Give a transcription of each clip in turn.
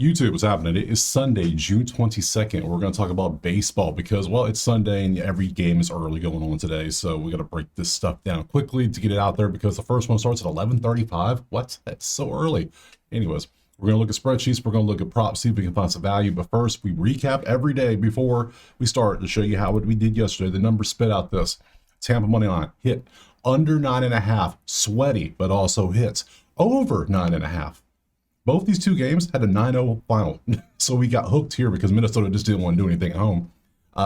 YouTube, what's happening? It is Sunday, June 22nd. We're going to talk about baseball because, well, it's Sunday and every game is early going on today. So we got to break this stuff down quickly to get it out there because the first one starts at 11:35. What? That's so early. Anyways, we're going to look at spreadsheets. We're going to look at props, see if we can find some value. But first, we recap every day before we start to show you how we did yesterday. The numbers spit out this. Tampa money line hit under 9.5, sweaty, but also hits over 9.5. Both these two games had a 9-0 final. So we got hooked here because Minnesota just didn't want to do anything at home.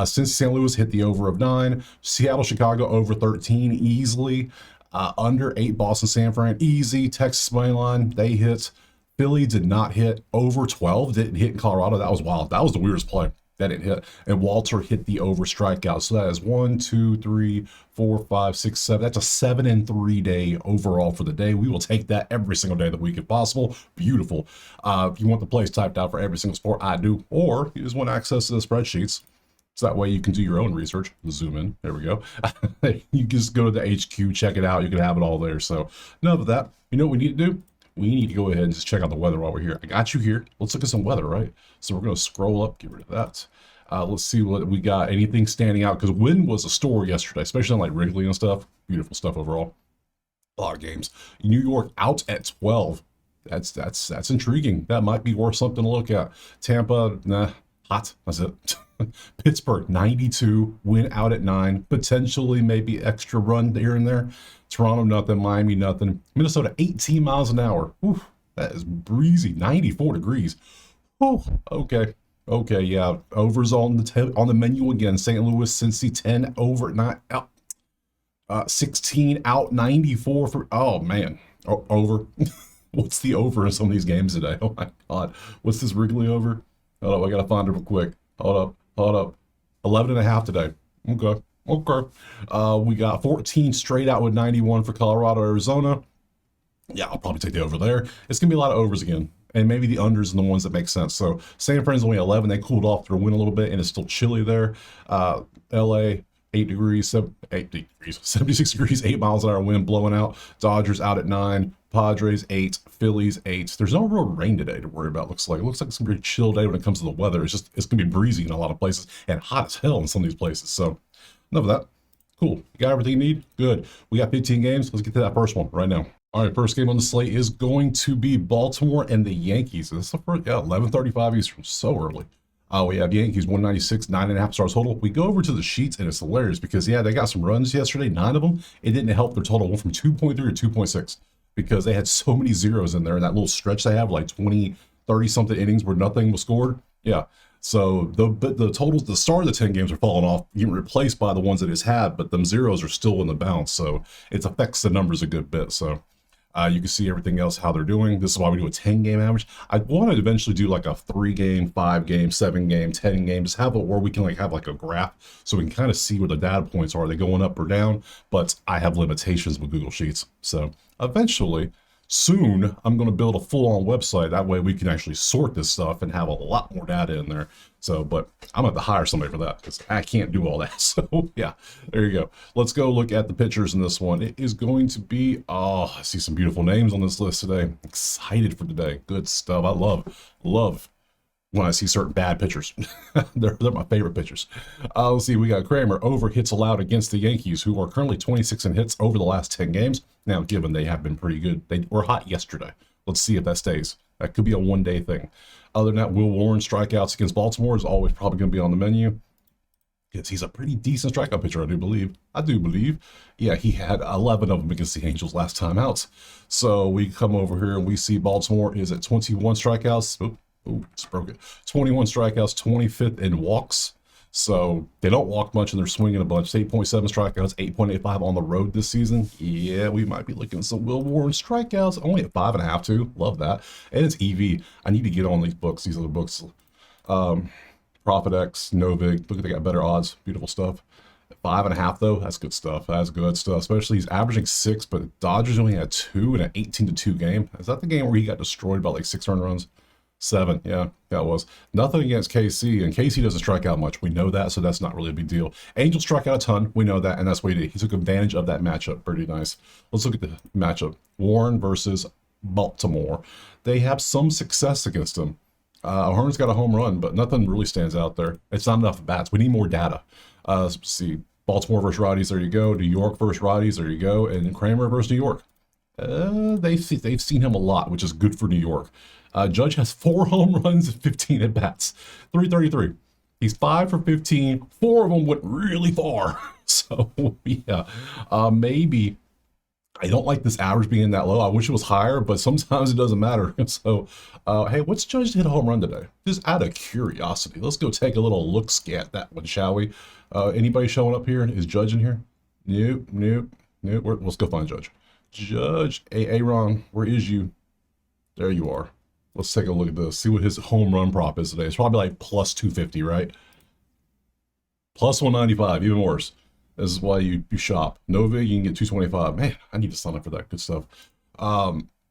Since St. Louis hit the over of 9, Seattle, Chicago over 13 easily. Under 8, Boston, San Fran easy. Texas money line, they hit. Philly did not hit. Over 12 didn't hit in Colorado. That was wild. That was the weirdest play. That didn't hit. And Walter hit the over strikeout. So that is 1, 2, 3, 4, 5, 6, 7. That's a 7-3 day overall for the day. We will take that every single day of the week if possible. Beautiful. If you want the plays typed out for every single sport, I do. Or you just want access to the spreadsheets. So that way you can do your own research. Zoom in. There we go. You just go to the HQ, check it out. You can have it all there. So enough of that. You know what we need to do? We need to go ahead and just check out the weather while we're here. I got you here. Let's look at some weather, right? So we're going to scroll up, get rid of that. Let's see what we got. Anything standing out? Because wind was a story yesterday, especially on like Wrigley and stuff. Beautiful stuff overall. A lot of games. New York out at 12. That's intriguing. That might be worth something to look at. Tampa, nah, hot. That's it. Pittsburgh 92, win out at 9, potentially maybe extra run here and there. Toronto nothing, Miami nothing. Minnesota 18 miles an hour. Whew, that is breezy. 94 degrees. Oh, okay, yeah. Overs on the menu again. St. Louis, Cincy 10 over 9 out. 16 out, 94 for. Oh man, over. What's the over in some of these games today? Oh my God, what's this Wrigley over? Hold up, I gotta find it real quick. Hold up. 11.5 today. Okay. We got 14 straight out with 91 for Colorado, Arizona. Yeah, I'll probably take the over there. It's going to be a lot of overs again. And maybe the unders and the ones that make sense. So San Fran's only 11. They cooled off their win a little bit, and it's still chilly there. LA, 8 degrees, 76 degrees, 8 miles an hour wind blowing out. Dodgers out at 9. Padres 8, Phillies 8. There's no real rain today to worry about. It looks like it's gonna be a chill day when it comes to the weather. It's gonna be breezy in a lot of places and hot as hell in some of these places. So enough of that. Cool. You got everything you need? Good. We got 15 games. Let's get to that first one right now. All right, first game on the slate is going to be Baltimore and the Yankees. This is the first, 11:35 Eastern. So early. We have Yankees 196, 9.5 stars total. We go over to the sheets and it's hilarious because they got some runs yesterday, 9 of them. It didn't help their total. Went from 2.3 to 2.6. Because they had so many zeros in there in that little stretch they have, like 20, 30 something innings where nothing was scored. Yeah. So the totals, the start of the 10 games are falling off, getting replaced by the ones that it's had, but them zeros are still in the bounce. So it affects the numbers a good bit. So you can see everything else, how they're doing. This is why we do a 10-game average. I want to eventually do like a 3-game, 5-game, 7-game, 10-game, just have it where we can have like a graph so we can kind of see where the data points are. Are they going up or down? But I have limitations with Google Sheets. So eventually, soon, I'm going to build a full-on website. That way we can actually sort this stuff and have a lot more data in there. So, but I'm going to have to hire somebody for that because I can't do all that. So, yeah, there you go. Let's go look at the pitchers in this one. It is going to be, I see some beautiful names on this list today. Excited for today. Good stuff. I love when I see certain bad pitchers. they're my favorite pitchers. Let's see. We got Kramer over hits allowed against the Yankees, who are currently 26 in hits over the last 10 games. Now, given they have been pretty good, they were hot yesterday. Let's see if that stays. That could be a one-day thing. Other than that, Will Warren strikeouts against Baltimore is always probably going to be on the menu. Because he's a pretty decent strikeout pitcher, I do believe. Yeah, he had 11 of them against the Angels last time out. So we come over here and we see Baltimore is at 21 strikeouts. Just broke it. 21 strikeouts, 25th in walks. So they don't walk much and they're swinging a bunch. 8.7 strikeouts, 8.85 on the road this season. Yeah, we might be looking at some Will Warren strikeouts. Only at 5.5 too. Love that. And it's EV. I need to get on these books. These other books. Profit X, Novig. Look, they got better odds. Beautiful stuff. 5.5 though. That's good stuff. That's good stuff. Especially he's averaging 6, but Dodgers only had 2 in an 18-2 game. Is that the game where he got destroyed by like 6 earned runs? 7, yeah, that was. Nothing against KC, and KC doesn't strike out much. We know that, so that's not really a big deal. Angels struck out a ton. We know that, and that's what he did. He took advantage of that matchup. Pretty nice. Let's look at the matchup. Warren versus Baltimore. They have some success against him. O'Hearn's got a home run, but nothing really stands out there. It's not enough bats. We need more data. Let's see. Baltimore versus Rockies, there you go. New York versus Rockies, there you go. And Kramer versus New York. They've seen him a lot, which is good for New York. Judge has 4 home runs and 15 at bats, 333. He's 5 for 15. 4 of them went really far. So yeah, maybe. I don't like this average being that low. I wish it was higher, but sometimes it doesn't matter. So, hey, what's Judge hit a home run today? Just out of curiosity, let's go take a little look at that one, shall we? Anybody showing up here? Is Judge in here? Nope. Let's go find Judge. Judge, Aaron, where is you? There you are. Let's take a look at this. See what his home run prop is today. It's probably like plus 250, right? Plus 195, even worse. This is why you shop. Nova, you can get 225. Man, I need to sign up for that good stuff.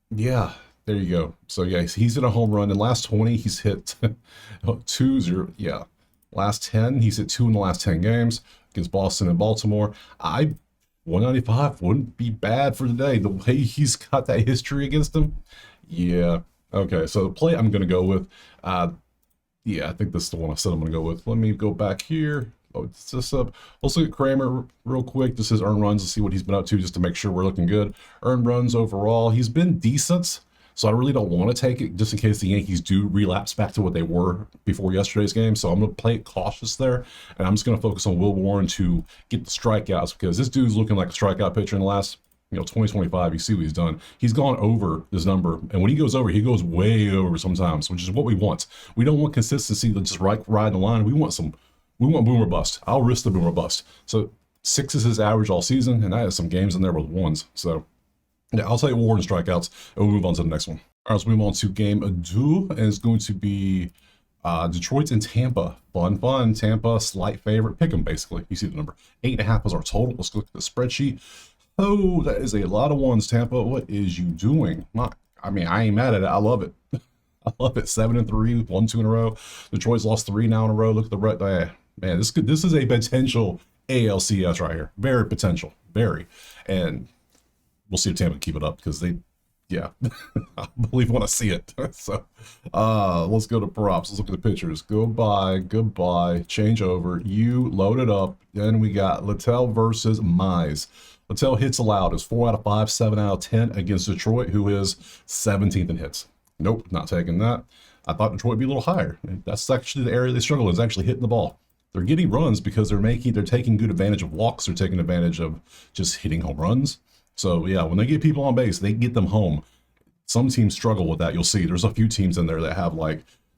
Yeah, there you go. So yeah, he's hit a home run. In the last 20, he's hit 2-0. Yeah, last 10, he's hit 2 in the last 10 games against Boston and Baltimore. 195 wouldn't be bad for today. The way he's got that history against him. Yeah. Okay, so the play I'm going to go with, yeah, I think this is the one I said I'm going to go with. Let me go back here. Load this up. Let's look at Kramer real quick. This is earned runs. Let's see what he's been up to just to make sure we're looking good. Earned runs overall. He's been decent, so I really don't want to take it just in case the Yankees do relapse back to what they were before yesterday's game. So I'm going to play it cautious there, and I'm just going to focus on Will Warren to get the strikeouts because this dude's looking like a strikeout pitcher in the last 2025, you see what he's done. He's gone over this number, and when he goes over, he goes way over sometimes, which is what we want. We don't want consistency to just ride the line. We want boomer bust. I'll risk the boomer bust. So 6 is his average all season, and I have some games in there with 1s. So yeah, I'll take Warren strikeouts, and we'll move on to the next one. All right, let's move on to game 2, and it's going to be Detroit and Tampa. Fun. Tampa, slight favorite. Pick them, basically. You see the number. 8.5 is our total. Let's look at the spreadsheet. Oh, that is a lot of 1s, Tampa. What is you doing? I mean, I ain't mad at it. I love it. I love it. 7-3, 1-2 in a row. Detroit's lost 3 now in a row. Look at the right. Man, this is a potential ALCS right here. Very potential. Very. And we'll see if Tampa can keep it up because they, yeah, I believe when I see it. So let's go to props. Let's look at the pitchers. Goodbye. Change over. You load it up. Then we got Littell versus Mize. Littell hits allowed is 4 out of 5, 7 out of 10 against Detroit, who is 17th in hits. Nope, not taking that. I thought Detroit would be a little higher. That's actually the area they struggle is actually hitting the ball. They're getting runs because they're taking good advantage of walks. They're taking advantage of just hitting home runs. So yeah, when they get people on base, they get them home. Some teams struggle with that. You'll see there's a few teams in there that have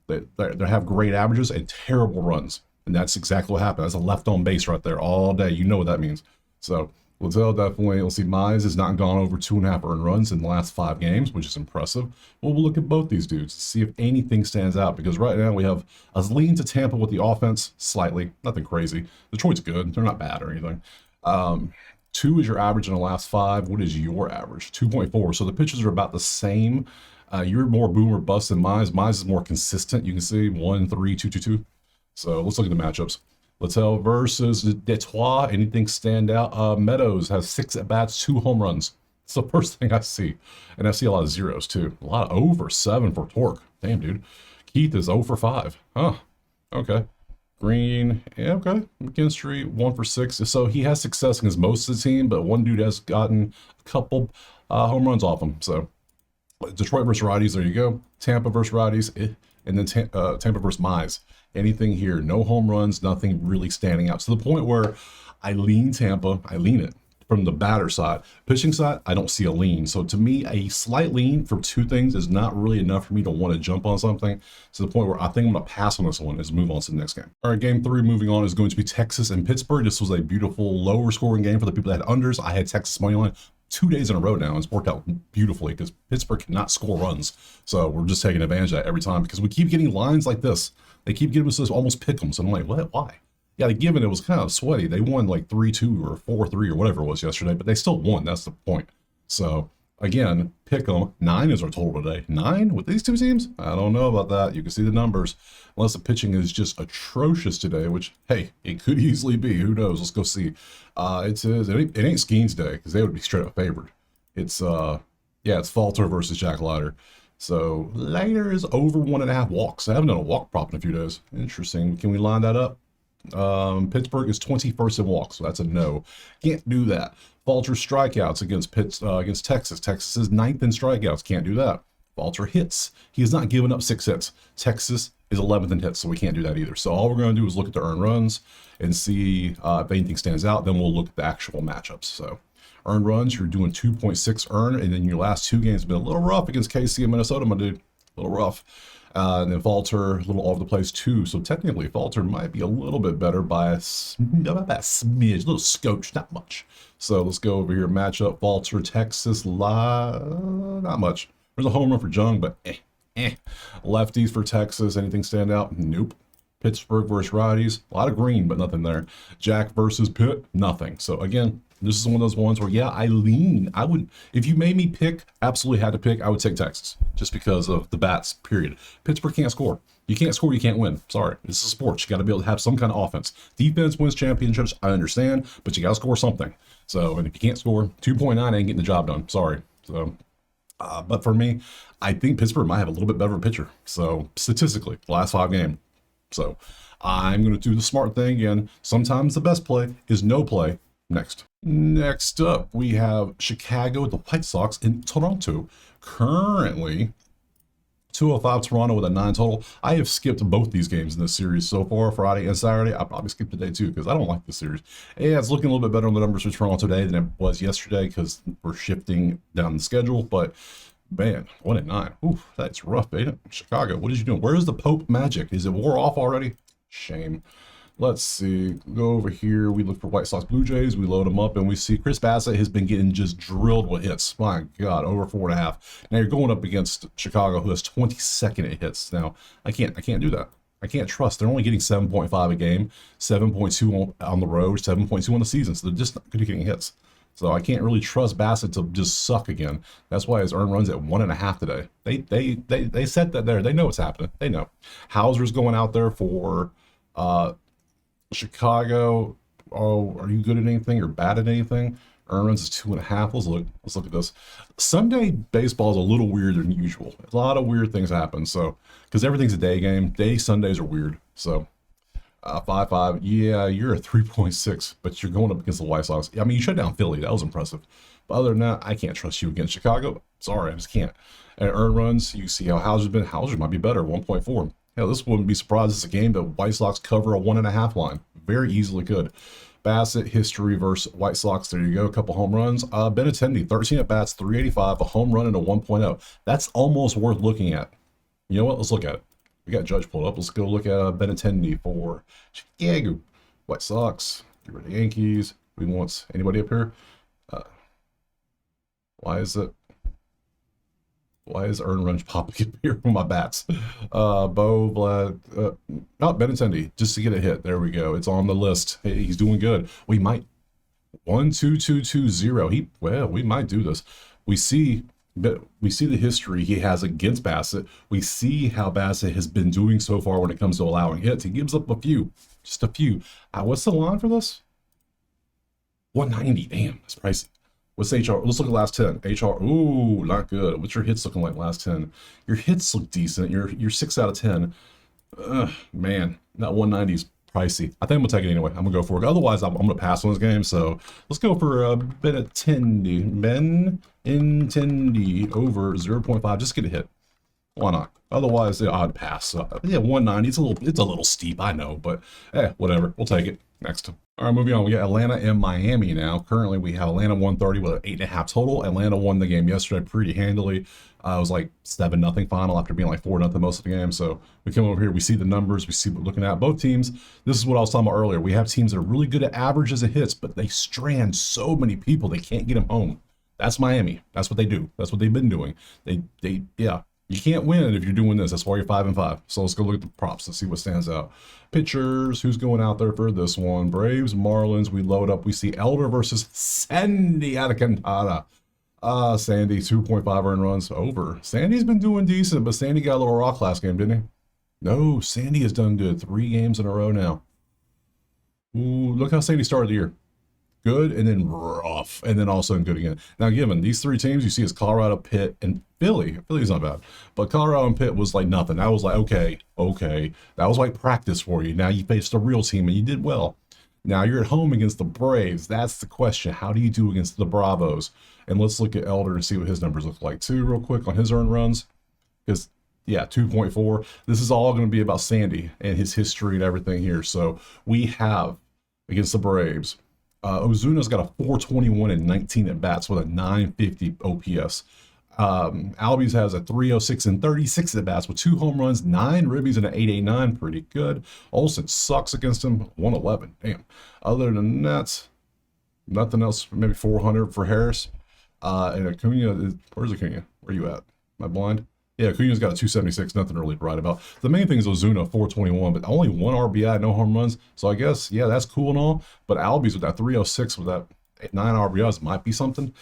that have great averages and terrible runs. And that's exactly what happened. That's a left on base right there all day. You know what that means. So Littell definitely, we'll see Mize has not gone over 2.5 earned runs in the last 5 games, which is impressive. Well, we'll look at both these dudes to see if anything stands out because right now we have a lean to Tampa with the offense, slightly, nothing crazy. Detroit's good. They're not bad or anything. 2 is your average in the last 5. What is your average? 2.4. So the pitches are about the same. You're more boom or bust than Mize. Mize is more consistent. You can see 1, 3, 2, 2, 2. So let's look at the matchups. Littell versus Detroit. Anything stand out? Meadows has 6 at-bats, 2 home runs. It's the first thing I see. And I see a lot of zeros, too. A lot of over 7 for Torque. Damn, dude. Keith is 0 for 5. Huh. Okay. Green. Yeah, okay. McKinstry, 1 for 6. So he has success against most of the team, but one dude has gotten a couple home runs off him. So Detroit versus Rockies, there you go. Tampa versus Rockies, and then Tampa versus Mize. Anything here, no home runs, nothing really standing out to the point where I lean Tampa. I lean it from the batter side. Pitching side, I don't see a lean. So to me, a slight lean for 2 things is not really enough for me to want to jump on something to the point where I think I'm going to pass on this one and move on to the next game. All right, game 3 moving on is going to be Texas and Pittsburgh. This was a beautiful lower scoring game for the people that had unders. I had Texas money line 2 days in a row now. It's worked out beautifully because Pittsburgh cannot score runs. So we're just taking advantage of that every time because we keep getting lines like this. They keep giving us this almost pick'ems. I'm like, what? Why? Yeah, given it was kind of sweaty. They won like 3-2 or 4-3 or whatever it was yesterday, but they still won. That's the point. So again, pick 'em. 9 is our total today. 9 with these 2 teams? I don't know about that. You can see the numbers. Unless the pitching is just atrocious today, which, hey, it could easily be. Who knows? Let's go see. It ain't Skeens Day because they would be straight up favored. It's, yeah, it's Falter versus Jack Leiter. So later is over 1.5 walks. I haven't done a walk prop in a few days. Interesting. Can we line that up? Pittsburgh is 21st in walks, so that's a no. Can't do that. Falter strikeouts against Texas. Texas is 9th in strikeouts. Can't do that. Falter hits. He has not given up 6 hits. Texas is 11th in hits, so we can't do that either. So all we're going to do is look at the earned runs and see if anything stands out. Then we'll look at the actual matchups. So earned runs, you're doing 2.6 earned, and then your last 2 games have been a little rough against KC and Minnesota, my dude. A little rough. And then Falter, a little all over the place too. So technically, Falter might be a little bit better by a smidge, a little scotch, not much. So let's go over here. Matchup, Falter, Texas, not much. There's a home run for Jung, but Lefties for Texas, anything stand out? Nope. Pittsburgh versus righties, a lot of green, but nothing there. Jack versus Pitt, nothing. So again, this is one of those ones where, yeah, I would, if you made me pick, absolutely had to pick, I would take Texas just because of the bats, period. Pittsburgh can't score. You can't score, you can't win. Sorry, this is sports. You got to be able to have some kind of offense. Defense wins championships, I understand, but you got to score something. So, and if you can't score, 2.9 ain't getting the job done. Sorry. So, but for me, I think Pittsburgh might have a little bit better of a pitcher. So statistically, the last 5 games. So I'm going to do the smart thing again. Sometimes the best play is no play. Next up, we have Chicago with the White Sox in Toronto. Currently, 205 Toronto with a 9 total. I have skipped both these games in this series so far, Friday and Saturday. I'll probably skip today too because I don't like this series. Yeah, it's looking a little bit better on the numbers for Toronto today than it was yesterday because we're shifting down the schedule. But man, 1-9. Ooh, that's rough, ain't it? Chicago, what is you doing? Where's the Pope magic? Is it wore off already? Shame. Let's see. Go over here. We look for White Sox Blue Jays. We load them up, and we see Chris Bassett has been getting just drilled with hits. My God, over 4.5. Now you're going up against Chicago, who has 22nd at hits. Now I can't do that. I can't trust. They're only getting 7.5 a game, 7.2 on the road, 7.2 on the season. So they're just not good at getting hits. So I can't really trust Bassett to just suck again. That's why his earned runs at 1.5 today. They set that there. They know what's happening. They know. Hauser's going out there for Chicago. Oh, are you good at anything or bad at anything? Earned runs is 2.5. Let's look at this. Sunday baseball is a little weirder than usual. A lot of weird things happen. So because everything's a day game, Sundays are weird. So 5-5. Yeah, you're a 3.6, but you're going up against the White Sox. I mean, you shut down Philly. That was impressive. But other than that, I can't trust you against Chicago. Sorry, I just can't. And earned runs, you see how Hauser's been. Hauser might be better, 1.4. Hell, this wouldn't be surprised. It's a game that White Sox cover a 1.5 line. Very easily could. Bassett, history versus White Sox. There you go. A couple home runs. Benintendi, 13 at bats, 385, a home run and a 1.0. That's almost worth looking at. You know what? Let's look at it. We got Judge pulled up. Let's go look at Benintendi for Chicago. White Sox. Get rid of the Yankees. We want anybody up here? Why is earned runs popping up here on my bats? Bo, Vlad, not Benintendi, just to get a hit. There we go. It's on the list. Hey, he's doing good. We might 1-2-2-2-0. We might do this. We see the history he has against Bassett. We see how Bassett has been doing so far when it comes to allowing hits. He gives up a few, just a few. What's the line for this? 190. Damn, that's pricey. What's HR? Let's look at last 10. HR, ooh, not good. What's your hits looking like last 10? Your hits look decent. You're 6 out of 10. Man, that 190 is pricey. I think I'm gonna take it anyway. I'm gonna go for it. Otherwise, I'm gonna pass on this game. So let's go for Benintendi over 0.5. Just get a hit. Why not? Otherwise, the odd pass. Yeah, 190. It's a little steep, I know, but whatever. We'll take it. Next. All right, moving on. We got Atlanta and Miami now. Currently, we have Atlanta 130 with an 8.5 total. Atlanta won the game yesterday pretty handily. It was like 7-0 final after being like 4-0 most of the game. So we come over here, we see the numbers, we see what we're looking at. Both teams, this is what I was talking about earlier. We have teams that are really good at averages of hits, but they strand so many people, they can't get them home. That's Miami. That's what they do. That's what they've been doing. Yeah. You can't win if you're doing this. That's why you're 5-5. So let's go look at the props and see what stands out. Pitchers, who's going out there for this one? Braves, Marlins. We load up. We see Elder versus Sandy Alcantara. Sandy, 2.5 earned runs over. Sandy's been doing decent, but Sandy got a little rock last game, didn't he? No, Sandy has done good. 3 games in a row now. Ooh, look how Sandy started the year. good, and then rough, and then also good again. Now, given these three teams, you see is Colorado, Pitt, and Philly. Philly's not bad, but Colorado and Pitt was like nothing. That was like, okay. That was like practice for you. Now you faced a real team, and you did well. Now you're at home against the Braves. That's the question. How do you do against the Bravos? And let's look at Elder and see what his numbers look like too, real quick on his earned runs. Because, yeah, 2.4. This is all going to be about Sandy and his history and everything here. So we have against the Braves. Ozuna's got a 421 and 19 at bats with a 950 OPS. Albies has a 306 and 36 at bats with 2 home runs, 9 ribbies, and an 889. Pretty good. Olsen sucks against him, 111. Damn. Other than that, nothing else. Maybe 400 for Harris. And Acuna, where's Acuna? Where are you at? Am I blind? Yeah, Acuna's got a 276. Nothing really to write about. The main thing is Ozuna, 421, but only 1 RBI, no home runs. So I guess, yeah, that's cool and all. But Albies with that 306 with that 9 RBIs might be something.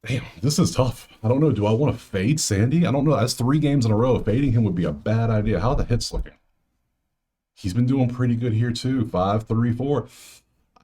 Damn, this is tough. I don't know. Do I want to fade Sandy? I don't know. That's 3 games in a row. Fading him would be a bad idea. How are the hits looking? He's been doing pretty good here too. 5, 3, 4.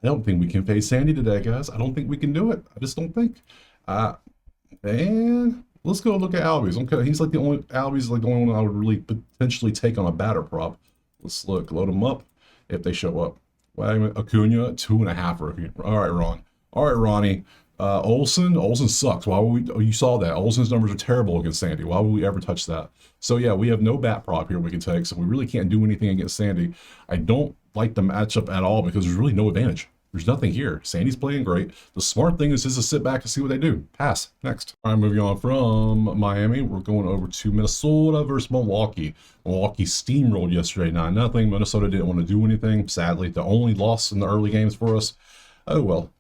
I don't think we can fade Sandy today, guys. I don't think we can do it. I just don't think. And let's go look at Albies. Okay, he's like the only Albies like the only one I would really potentially take on a batter prop. Let's look. Load them up if they show up. Well, Acuna 2.5 for Acuna. All right, Ron. All right, Ronnie. Olsen sucks. Why would we? Oh, you saw that. Olsen's numbers are terrible against Sandy. Why would we ever touch that? So yeah, we have no bat prop here we can take, so we really can't do anything against Sandy. I don't like the matchup at all because there's really no advantage. There's nothing here. Sandy's playing great. The smart thing is just to sit back and see what they do. Pass. Next. All right, moving on from Miami, we're going over to Minnesota versus Milwaukee. Milwaukee steamrolled yesterday, 9-0. Minnesota didn't want to do anything. Sadly, the only loss in the early games for us. Oh well.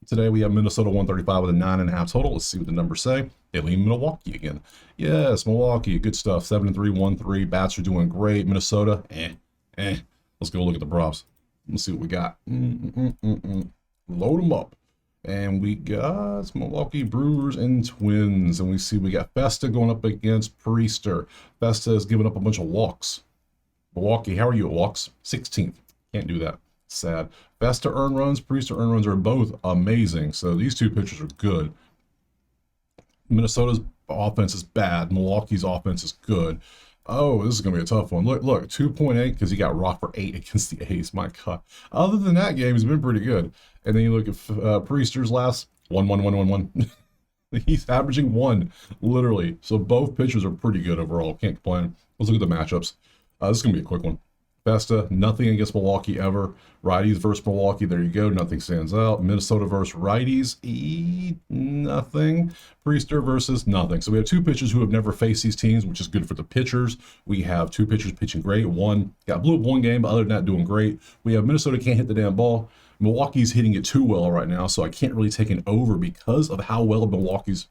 Today we have Minnesota 135 with a 9.5 total. Let's see what the numbers say. They lean Milwaukee again. Yes, Milwaukee, good stuff. 7-3, 1-3. Bats are doing great. Minnesota, Let's go look at the props. Let's see what we got. Load them up. And we got Milwaukee Brewers and Twins. And we see we got Festa going up against Priester. Festa has given up a bunch of walks. Milwaukee, how are you at walks? 16th. Can't do that. Sad. Festa earned runs, Priester earned runs are both amazing. So these two pitchers are good. Minnesota's offense is bad. Milwaukee's offense is good. Oh, this is going to be a tough one. Look, 2.8 because he got rocked for 8 against the A's. My God. Other than that game, he's been pretty good. And then you look at Priester's last 1. He's averaging 1, literally. So both pitchers are pretty good overall. Can't complain. Let's look at the matchups. This is going to be a quick one. Festa, nothing against Milwaukee ever. Righties versus Milwaukee, there you go. Nothing stands out. Minnesota versus righties, nothing. Priester versus nothing. So we have 2 pitchers who have never faced these teams, which is good for the pitchers. We have 2 pitchers pitching great. One got blew up 1 game, but other than that, doing great. We have Minnesota can't hit the damn ball. Milwaukee's hitting it too well right now, so I can't really take an over because of how well Milwaukee's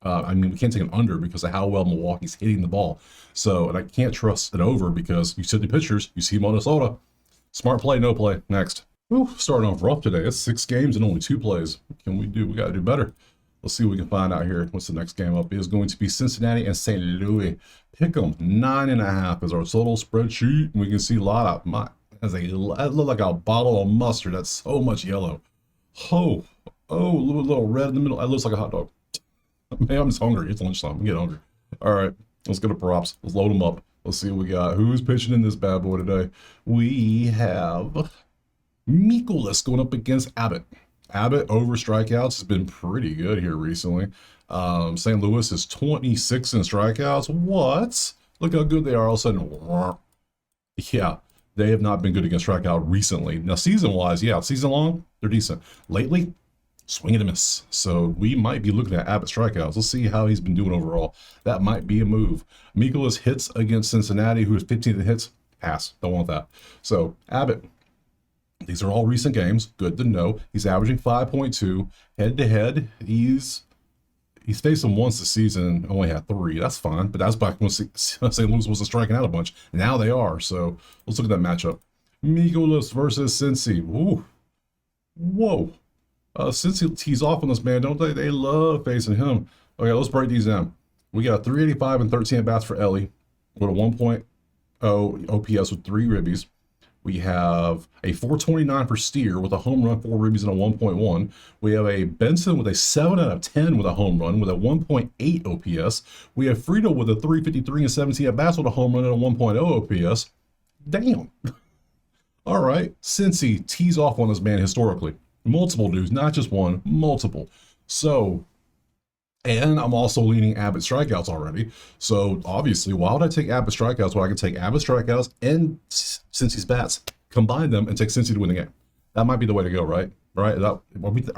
we can't take an under because of how well Milwaukee's hitting the ball. So, and I can't trust an over because you see the pitchers, you see Minnesota. Smart play, no play. Next. Whew, starting off rough today. That's 6 games and only 2 plays. What can we do? We got to do better. Let's see what we can find out here. What's the next game up? It is going to be Cincinnati and St. Louis. Pick 'em 9.5 is our total spreadsheet. And we can see a lot of that look like a bottle of mustard. That's so much yellow. Oh, a little red in the middle. That looks like a hot dog. Man, I'm just hungry. It's lunchtime. I'm getting hungry. All right, let's go to props. Let's load them up. Let's see what we got. Who's pitching in this bad boy today? We have Mikolas going up against Abbott. Abbott over strikeouts has been pretty good here recently. St. Louis is 26 in strikeouts. What? Look how good they are all of a sudden. Yeah, they have not been good against strikeout recently. Now, season-wise, yeah, season long, they're decent. Lately, swing and a miss. So we might be looking at Abbott strikeouts. Let's see how he's been doing overall. That might be a move. Mikolas hits against Cincinnati, who is 15th in hits. Pass. Don't want that. So Abbott, these are all recent games. Good to know. He's averaging 5.2. Head-to-head, he's faced them once this season and only had 3. That's fine. But that's back when St. Louis wasn't striking out a bunch. Now they are. So let's look at that matchup. Mikolas versus Cincy. Ooh. Whoa. Since he tees off on this man, don't they? They love facing him. Okay, let's break these down. We got 385 and 13 at bats for Ellie with a 1.0 OPS with 3 ribbies. We have a 429 for Steer with a home run, 4 ribbies, and a 1.1. We have a Benson with a 7 out of 10 with a home run with a 1.8 OPS. We have Friedel with a 353 and 17 at bats with a home run and a 1.0 OPS. Damn. All right. Cincy tees off on this man historically. Multiple dudes, not just one, multiple. So, and I'm also leaning Abbott strikeouts already. So obviously, why would I take Abbott strikeouts when I can take Abbott strikeouts and Cincy's bats, combine them, and take Cincy to win the game? That might be the way to go, right? Right? Are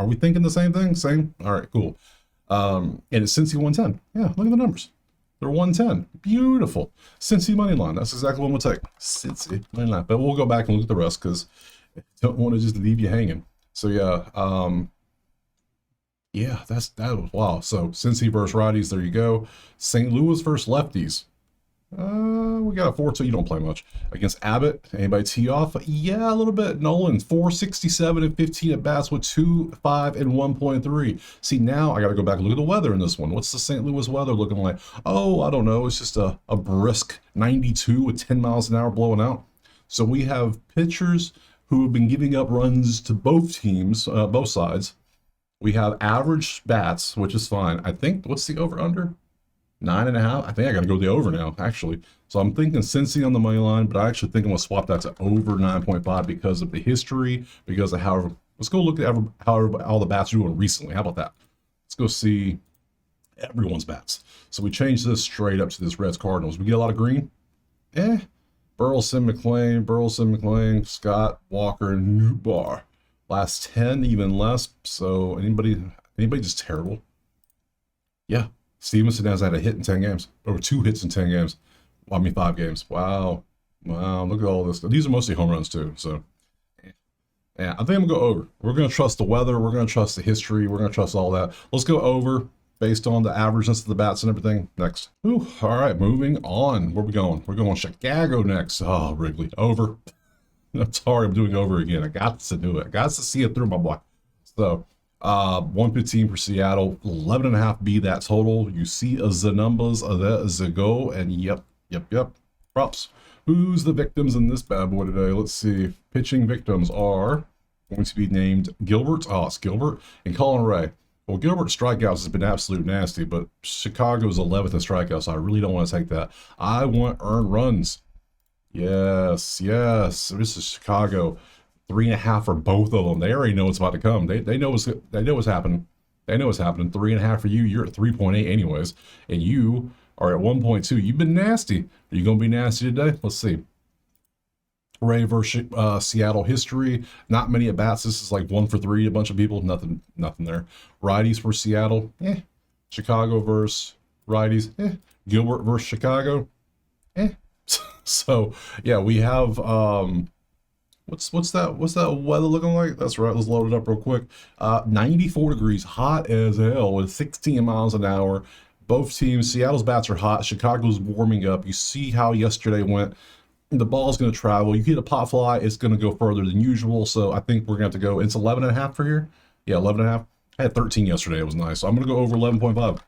we thinking the same thing? Same? All right, cool. And it's Cincy 110. Yeah, look at the numbers. They're 110. Beautiful. Cincy money line. That's exactly what we'll take. Cincy money line. But we'll go back and look at the rest because I don't want to just leave you hanging. So yeah, yeah, that was wow. So Cincy versus righties, there you go. St. Louis versus lefties. We got a 4-2. You don't play much against Abbott. Anybody tee off? Yeah, a little bit. Nolan 467 and 15 at bats with 2, 5, and 1.3. See, now I got to go back and look at the weather in this one. What's the St. Louis weather looking like? Oh, I don't know. It's just a brisk 92 with 10 miles an hour blowing out. So we have pitchers who have been giving up runs to both teams, both sides. We have average bats, which is fine. I think, what's the over-under? 9.5? I think I got to go the over now, actually. So I'm thinking Cincy on the money line, but I actually think I'm going to swap that to over 9.5 because of the history, because of how, let's go look at how all the bats are doing recently. How about that? Let's go see everyone's bats. So we changed this straight up to this Reds Cardinals. We get a lot of green? Burleson, McClain, Scott, Walker, and Newbar. Last 10, even less. So anybody just terrible? Yeah. Stevenson has had a hit in 10 games. Over 2 hits in 10 games. Well, I mean 5 games. Wow. Look at all this. These are mostly home runs too. So yeah, I think I'm gonna go over. We're gonna trust the weather, we're gonna trust the history, we're gonna trust all that. Let's go over based on the averageness of the bats and everything. Next. Ooh, all right, moving on. Where we going? We're going Chicago next. Oh, Wrigley. Over. I'm sorry, I'm doing over again. I got to do it. I got to see it through, my boy. So 115 for Seattle, 11.5 be that total. You see the numbers of that as a go, and yep. Props. Who's the victims in this bad boy today? Let's see. Pitching victims are going to be named Gilbert. Oh, it's Gilbert and Colin Ray. Well, Gilbert's strikeouts has been absolute nasty, but Chicago's 11th in strikeouts, so I really don't want to take that. I want earned runs. Yes. This is Chicago. 3.5 for both of them. They already know what's about to come. They know what's happening. They know what's happening. 3.5 for you. You're at 3.8 anyways, and you are at 1.2. You've been nasty. Are you gonna be nasty today? Let's see. Ray versus Seattle history. Not many at bats. This is like 1 for 3. A bunch of people. Nothing there. Righties for Seattle. Chicago versus righties. Gilbert versus Chicago. So yeah, we have what's that weather looking like? That's right. Let's load it up real quick. 94 degrees, hot as hell with 16 miles an hour. Both teams, Seattle's bats are hot. Chicago's warming up. You see how yesterday went. The ball's going to travel. You hit a pop fly, it's going to go further than usual. So I think we're going to have to go. It's 11.5 for here. Yeah, 11.5. I had 13 yesterday. It was nice. So I'm going to go over 11.5.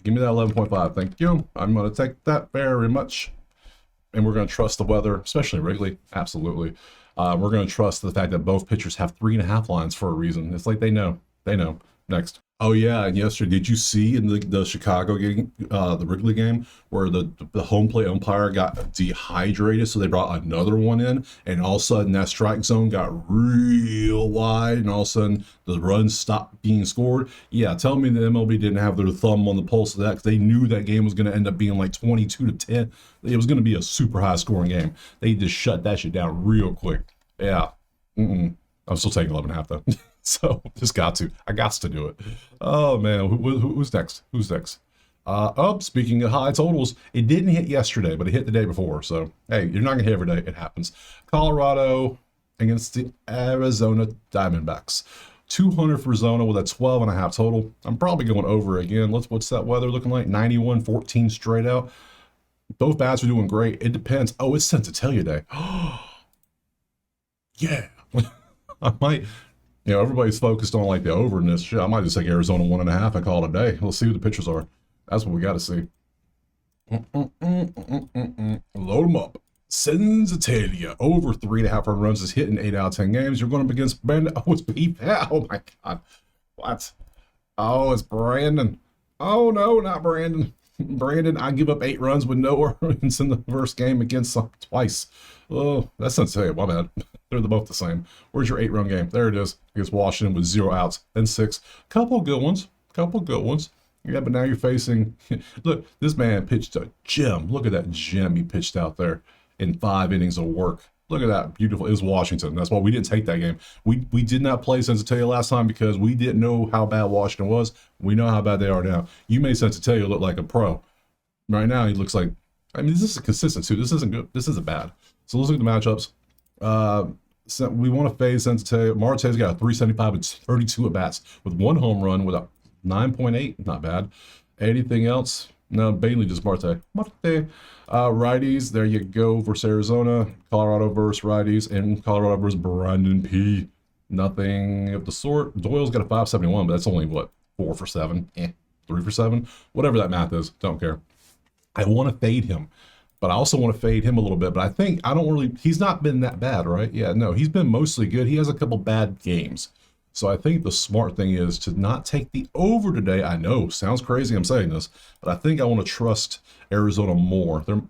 Give me that 11.5. Thank you. I'm going to take that very much. And we're going to trust the weather, especially Wrigley. Absolutely. We're going to trust the fact that both pitchers have 3.5 lines for a reason. It's like they know. They know. Next. Oh yeah, and yesterday, did you see in the Chicago game, the Wrigley game, where the home plate umpire got dehydrated, so they brought another one in, and all of a sudden that strike zone got real wide, and all of a sudden the runs stopped being scored? Yeah, tell me the MLB didn't have their thumb on the pulse of that, because they knew that game was going to end up being like 22-10. It was going to be a super high scoring game. They just shut that shit down real quick. Yeah. I'm still taking 11.5 though. So just I got to do it. Oh man, who's next? Speaking of high totals, it didn't hit yesterday, but it hit the day before. So hey, you're not gonna hit every day. It happens. Colorado against the Arizona Diamondbacks. 200 for Arizona with a 12.5 total. I'm probably going over again. What's that weather looking like? 91, 14 straight out. Both bats are doing great. It depends. Oh, it's sent to tell you day. Yeah. I might. Everybody's focused on like the over in this shit. I might just take Arizona 1.5 and call it a day. Let's see who the pitchers are. That's what we got to see. Load them up. Cincinnati over 3.5 home runs is hitting 8 out of 10 games. You're going up against Brandon. Oh, it's PPAT. Oh my God. What? Oh, it's Brandon. Oh no, not Brandon. Brandon, I give up 8 runs with no runs in the first game against twice. Oh, that's Cincinnati. My bad. They're both the same. Where's your 8-run game? There it is. Against Washington with 0 outs and 6. Couple good ones. Couple good ones. Yeah, but now you're facing. Look, this man pitched a gem. Look at that gem he pitched out there in 5 innings of work. Look at that. Beautiful. It was Washington. That's why we didn't take that game. We did not play Cincinnati last time because we didn't know how bad Washington was. We know how bad they are now. You made Cincinnati look like a pro. Right now, he looks like, I mean, this is consistent too. This isn't good. This isn't bad. So let's look at the matchups. So we want to fade Cincinnati. Marte's got a 375 and 32 at bats with 1 home run with a 9.8. Not bad. Anything else? No, Bailey just Marte. Righties, there you go versus Arizona. Colorado versus righties. And Colorado versus Brandon P. Nothing of the sort. Doyle's got a 571, but that's only, what, 4 for 7? 3 for 7? Whatever that math is. Don't care. I want to fade him. But I also want to fade him a little bit. But I think I don't really, he's not been that bad, right? Yeah, no, he's been mostly good. He has a couple bad games. So I think the smart thing is to not take the over today. I know, sounds crazy I'm saying this, but I think I want to trust Arizona more. The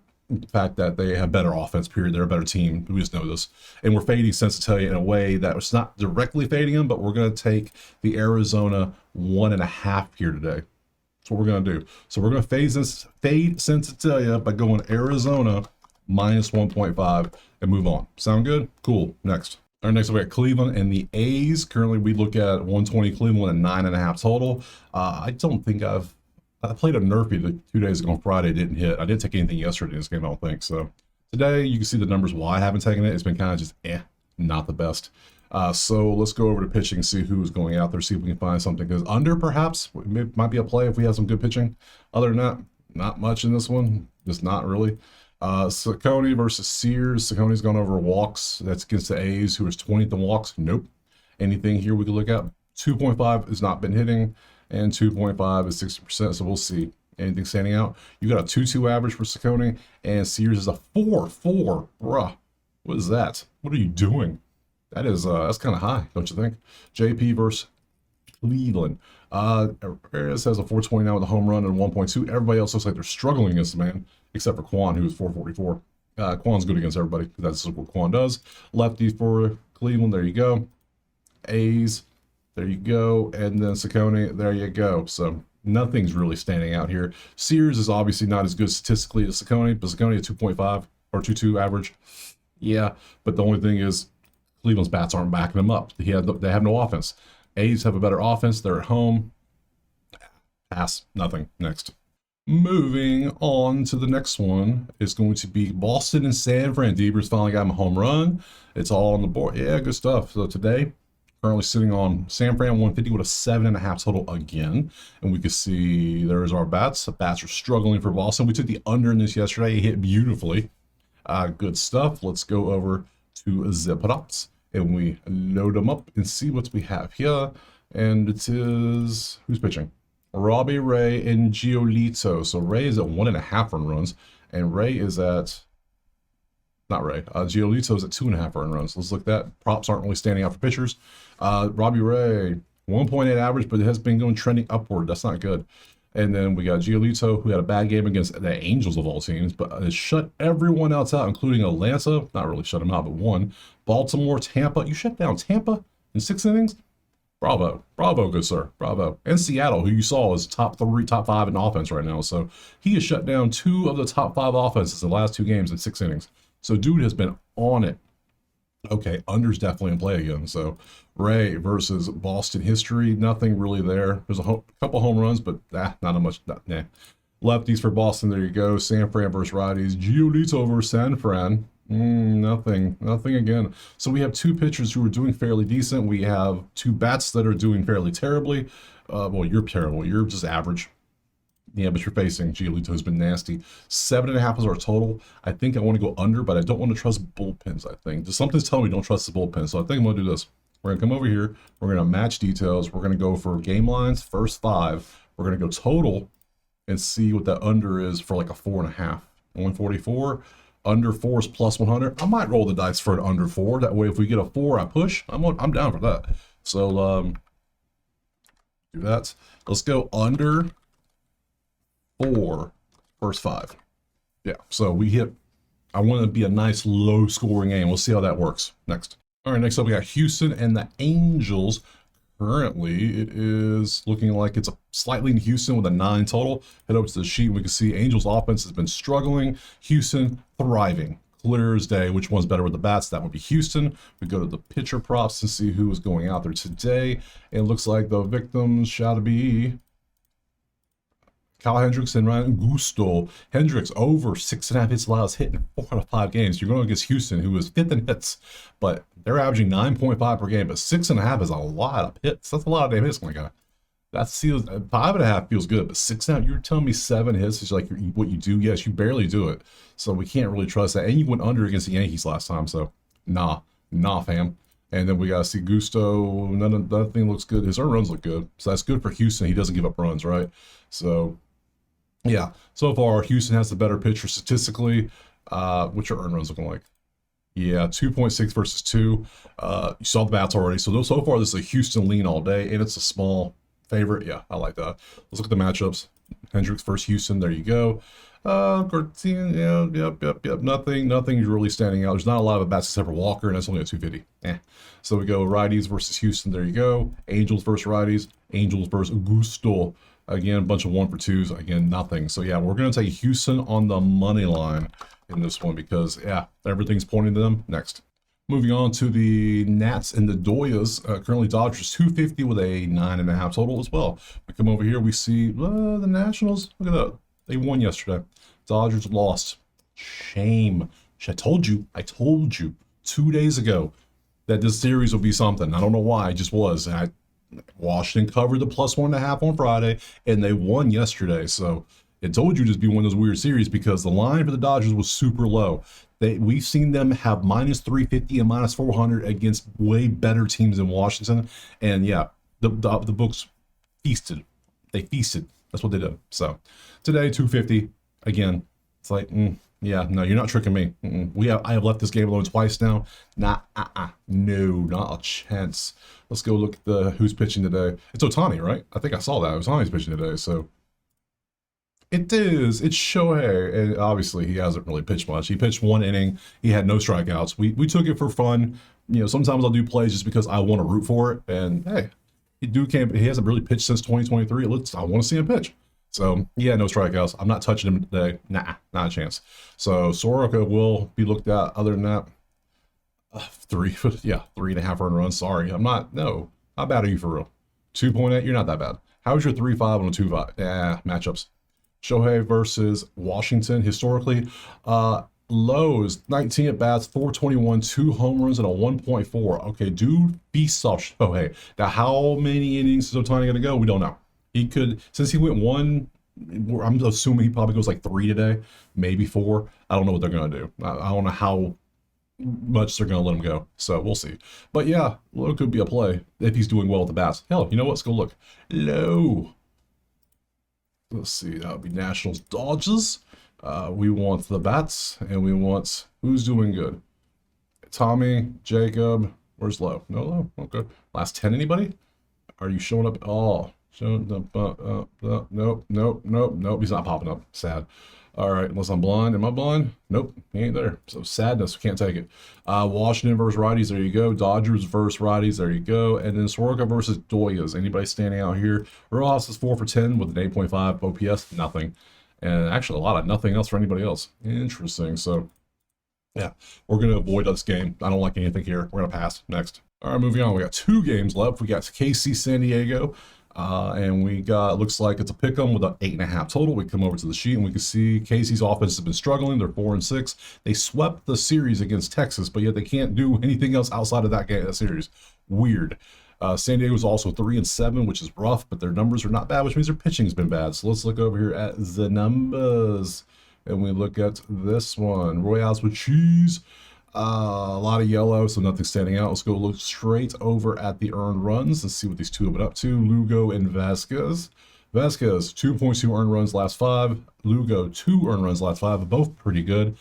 fact that they have better offense, period. They're a better team. We just know this. And we're fading Cincinnati in a way that was not directly fading them, but we're going to take the Arizona 1.5 here today. That's what we're going to do. So we're going to fade Cincinnati by going Arizona minus 1.5 and move on. Sound good? Cool. Next. All right, next we got Cleveland and the A's. Currently, we look at 120 Cleveland and 9.5 total. I don't think I played a Nerfy 2 days ago on Friday. Didn't hit. I didn't take anything yesterday in this game, I don't think. So today, you can see the numbers why I haven't taken it. It's been kind of just not the best. So let's go over to pitching and see who's going out there, see if we can find something. Because under, perhaps, it might be a play if we have some good pitching. Other than that, not much in this one. Just not really. Ciccone versus Sears. Cicone's gone over walks. That's against the A's, who is 20th in walks. Nope. Anything here we can look at? 2.5 has not been hitting, and 2.5 is 60%. So we'll see. Anything standing out? You got a 2.2 average for Ciccone, and Sears is a 4.4. Bruh, what is that? What are you doing? That is that's kind of high, don't you think? JP versus Cleveland. Perez has a 429 with a home run and 1.2. Everybody else looks like they're struggling against the man, except for Quan, who is 444. Quan's good against everybody because that's what Quan does. Lefty for Cleveland, there you go. A's, there you go. And then Ciccone, there you go. So nothing's really standing out here. Sears is obviously not as good statistically as Ciccone, but Ciccone at 2.5 or 2.2 average. Yeah, but the only thing is Cleveland's bats aren't backing them up. They have no offense. A's have a better offense. They're at home. Pass. Nothing. Next. Moving on to the next one is going to be Boston and San Fran. Devers finally got him a home run. It's all on the board. Yeah, good stuff. So today, currently sitting on San Fran 150 with a 7.5 total again. And we can see there's our bats. The bats are struggling for Boston. We took the under in this yesterday. It hit beautifully. Good stuff. Let's go over to Zip It Ups. And we load them up and see what we have here. And it is, who's pitching? Robbie Ray and Giolito. So Ray is at 1.5 run runs. And Ray is at, not Ray, Giolito is at 2.5 run runs. Let's look at that. Props aren't really standing out for pitchers. Robbie Ray, 1.8 average, but it has been going trending upward. That's not good. And then we got Giolito, who had a bad game against the Angels of all teams, but has shut everyone else out, including Atlanta. Not really shut them out, but one. Baltimore, Tampa. You shut down Tampa in 6 innings? Bravo. Bravo, good sir. Bravo. And Seattle, who you saw is top 5 in offense right now. So he has shut down 2 of the top 5 offenses in the last 2 games in 6 innings. So dude has been on it. Okay, under's definitely in play again. So Ray versus Boston history, nothing really there. There's a couple home runs, but not a much. Nah. Lefties for Boston, there you go. San Fran versus righties. Giolito versus San Fran. Nothing again. So we have 2 pitchers who are doing fairly decent. We have 2 bats that are doing fairly terribly. Well, you're terrible. You're just average. Yeah, but you're facing Giolito has been nasty. 7.5 is our total. I think I want to go under, but I don't want to trust bullpens, I think. Just something's telling me don't trust the bullpen. So I think I'm going to do this. We're going to come over here. We're going to match details. We're going to go for game lines, first 5. We're going to go total and see what that under is for like a 4.5. 144. Under 4 is plus 100. I might roll the dice for an under 4. That way, if we get a 4, I push. I'm down for that. So do that. Let's go under 4 first 5. Yeah. So we hit. I want it to be a nice low scoring game. We'll see how that works next. All right. Next up, we got Houston and the Angels. Currently, it is looking like it's a slightly in Houston with a 9 total. Head over to the sheet. We can see Angels offense has been struggling. Houston thriving. Clear as day. Which one's better with the bats? That would be Houston. We go to the pitcher props and see who is going out there today. And it looks like the victims shall be Kyle Hendricks and Ryan Gusto. Hendricks over 6.5 hits allowed, hitting 4 out of 5 games. You're going against Houston, who is 5th in hits, but they're averaging 9.5 per game. But 6.5 is a lot of hits. That's a lot of damn hits, my guy. That's 5.5 feels good, but 6.5. You're telling me 7 hits is like what you do? Yes, you barely do it. So we can't really trust that. And you went under against the Yankees last time, so nah, fam. And then we got to see Gusto. Nothing looks good. His earned runs look good, so that's good for Houston. He doesn't give up runs, right? So. Yeah, so far Houston has the better pitcher statistically. What's your earned runs looking like? Yeah, 2.6 versus 2. You saw the bats already. So far this is a Houston lean all day, and it's a small favorite. Yeah, I like that. Let's look at the matchups. Hendricks versus Houston. There you go. Garcia, yeah, yep. Nothing really standing out. There's not a lot of bats except for Walker, and that's only a 250. So we go righties versus Houston. There you go. Angels versus righties. Angels versus Gusto. Again, a bunch of 1 for 2s. Again, nothing. So yeah, we're going to take Houston on the money line in this one because yeah, everything's pointing to them. Next. Moving on to the Nats and the Doyas. Currently Dodgers 250 with a 9.5 total as well. We come over here, we see the Nationals. Look at that. They won yesterday. Dodgers lost. Shame. I told you 2 days ago that this series would be something. I don't know why, it just was. Washington covered the plus 1.5 on Friday, and they won yesterday. So it told you to be one of those weird series because the line for the Dodgers was super low. We've seen them have minus 350 and minus 400 against way better teams in Washington. And yeah, the books feasted. They feasted. That's what they did. So today, 250. Again, it's like, yeah, no, you're not tricking me. I have left this game alone twice now. No, not a chance. Let's go look at who's pitching today. It's Ohtani, right? I think I saw that. Ohtani's pitching today, so it is. It's Shohei, and obviously he hasn't really pitched much. He pitched 1 inning. He had no strikeouts. We took it for fun. Sometimes I'll do plays just because I want to root for it. And hey, he hasn't really pitched since 2023. I want to see him pitch. So, yeah, no strikeouts. I'm not touching him today. Nah, not a chance. So, Soroka will be looked at. Other than that, 3.5 earned runs. Sorry, not bad are you for real? 2.8, you're not that bad. How's your 3.5 on a 2.5? Yeah, matchups. Shohei versus Washington. Historically, lows, 19 at bats, 421, 2 home runs, and a 1.4. Okay, dude beasts off Shohei. Now, how many innings is Ohtani going to go? We don't know. He could, since he went 1, I'm assuming he probably goes like 3 today, maybe 4. I don't know what they're going to do. I don't know how much they're going to let him go. So we'll see. But yeah, it could be a play if he's doing well with the bats. Hell, you know what? Let's go look. Low. Let's see. That would be Nationals Dodgers. We want the bats, and we want who's doing good. Tommy, Jacob. Where's low? No low. Okay. Last 10, anybody? Are you showing up? Oh. Nope. He's not popping up. Sad. All right, unless I'm blind. Am I blind? Nope, he ain't there. So sadness, can't take it. Washington versus righties, there you go. Dodgers versus righties, there you go. And then Soroka versus Doyas. Anybody standing out here? Rojas is 4 for 10 with an 8.5 OPS, nothing. And actually a lot of nothing else for anybody else. Interesting. So yeah, we're going to avoid this game. I don't like anything here. We're going to pass. Next. All right, moving on. We got 2 games left. We got KC San Diego. And we got, looks like it's a pick 'em with an 8.5 total. We come over to the sheet and we can see Casey's offense has been struggling. They're 4-6. They swept the series against Texas, but yet they can't do anything else outside of that series. Weird. San Diego's also 3-7, which is rough, but their numbers are not bad, which means their pitching's been bad. So let's look over here at the numbers, and we look at this one. Royals with cheese. A lot of yellow, so nothing standing out. Let's go look straight over at the earned runs and see what these two have been up to. Lugo and Vasquez. Vasquez, 2.2 earned runs last 5. Lugo, 2 earned runs last 5. Both pretty good.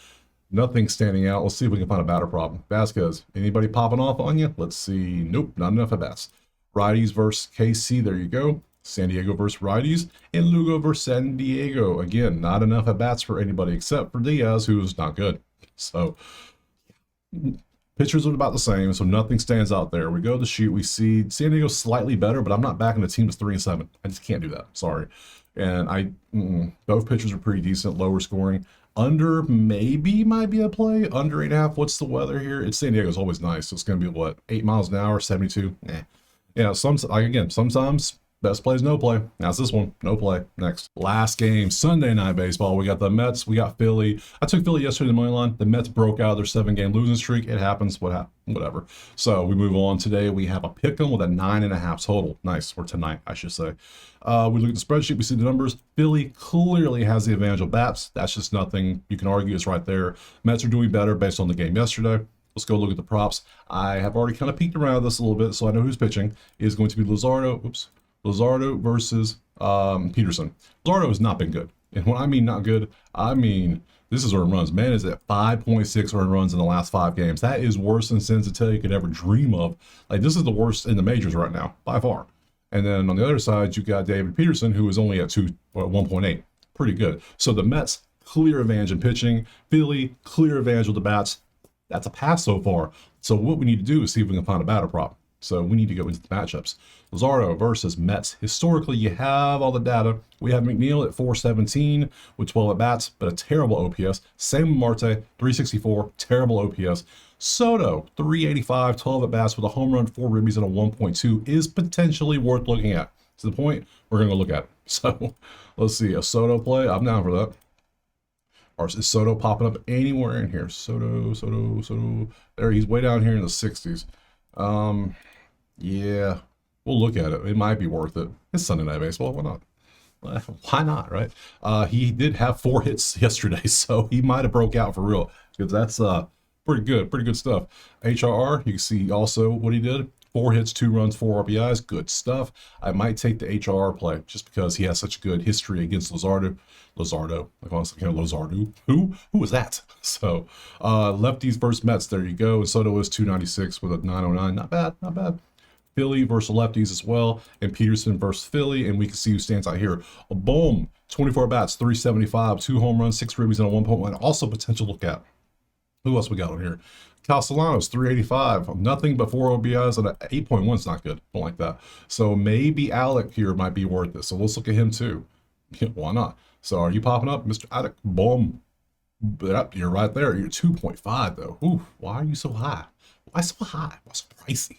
Nothing standing out. Let's see if we can find a batter problem. Vasquez, anybody popping off on you? Let's see. Nope, not enough at bats. Righties versus KC. There you go. San Diego versus righties. And Lugo versus San Diego. Again, not enough at bats for anybody except for Diaz, who's not good. So pitchers are about the same, so nothing stands out there. We go to the sheet, we see San Diego slightly better, but I'm not backing the team that's 3-7. I just can't do that. Sorry. And both pitchers are pretty decent, lower scoring. Under maybe might be a play. Under 8.5. What's the weather here? It's San Diego's always nice. So it's going to be what, 8 miles an hour, 72. Yeah, sometimes best play is no play. That's this one, no play. Next, last game, Sunday Night Baseball. We got the Mets, we got Philly. I took Philly yesterday in the money line. The Mets broke out of their 7-game losing streak. It happens. Whatever. So we move on. Today we have a pick'em with a 9.5 total. Nice, or tonight, I should say. We look at the spreadsheet. We see the numbers. Philly clearly has the advantage of bats. That's just nothing you can argue. It's right there. Mets are doing better based on the game yesterday. Let's go look at the props. I have already kind of peeked around this a little bit, so I know who's pitching. It is going to be Luzardo versus Peterson. Luzardo has not been good. And when I mean not good, I mean this is earned runs. Man is at 5.6 earned runs in the last 5 games. That is worse than Cincinnati could ever dream of. Like, this is the worst in the majors right now, by far. And then on the other side, you got David Peterson, who is only at 1.8. Pretty good. So the Mets, clear advantage in pitching. Philly, clear advantage with the bats. That's a pass so far. So what we need to do is see if we can find a batter prop. So we need to go into the matchups. Luzardo versus Mets. Historically, you have all the data. We have McNeil at 417 with 12 at bats, but a terrible OPS. Same with Marte, 364, terrible OPS. Soto, 385, 12 at bats with a home run, 4 ribbies, and a 1.2 is potentially worth looking at. To the point, we're going to look at it. So let's see, a Soto play. I'm down for that. Or is Soto popping up anywhere in here? Soto. There, he's way down here in the 60s. Yeah, we'll look at it. It might be worth it. It's Sunday Night Baseball. Why not? Why not, right? He did have 4 hits yesterday, so he might have broke out for real, because that's pretty good stuff. HRR, you can see also what he did. 4 hits, 2 runs, 4 RBIs. Good stuff. I might take the HRR play just because he has such a good history against Luzardo. Like, honestly, Luzardo. Who was that? So, lefties versus Mets. There you go. And Soto is 296 with a 909. Not bad. Philly versus lefties as well. And Peterson versus Philly. And we can see who stands out here. Boom. 24 bats, 375, 2 home runs, 6 ribbies, and a 1.1. Also potential look at. Who else we got on here? Castellanos, 385. Nothing but 4 OBIs and an 8.1 is not good. Don't like that. So maybe Alec here might be worth it. So let's look at him too. Why not? So are you popping up, Mr. Alec? Boom. You're right there. You're 2.5 though. Ooh, why are you so high? Why so high? Why so pricey?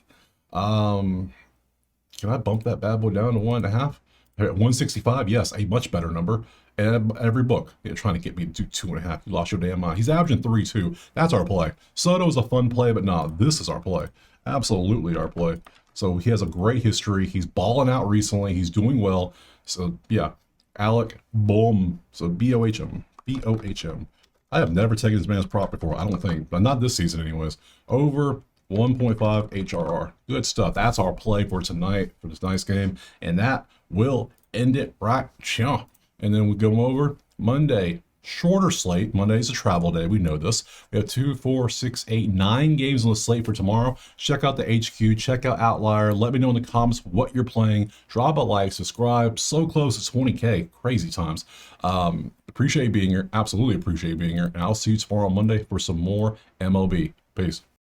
Can I bump that bad boy down to 1.5? 165, yes, a much better number. Every book, you're trying to get me to do 2.5. You lost your damn mind. He's averaging 3.2. That's our play. Soto's a fun play, but nah, this is our play. Absolutely our play. So he has a great history. He's balling out recently. He's doing well. So yeah, Alec, boom. So B-O-H-M. B-O-H-M. I have never taken this man's prop before, I don't think, but not this season anyways. Over 1.5 HRR. Good stuff. That's our play for tonight, for this nice game. And that will end it right now. And then we go over Monday, shorter slate. Monday's a travel day. We know this. We have 2, 4, 6, 8, 9 games on the slate for tomorrow. Check out the HQ. Check out Outlier. Let me know in the comments what you're playing. Drop a like, subscribe. So close to 20K. Crazy times. Appreciate being here. Absolutely appreciate being here. And I'll see you tomorrow on Monday for some more MLB. Peace.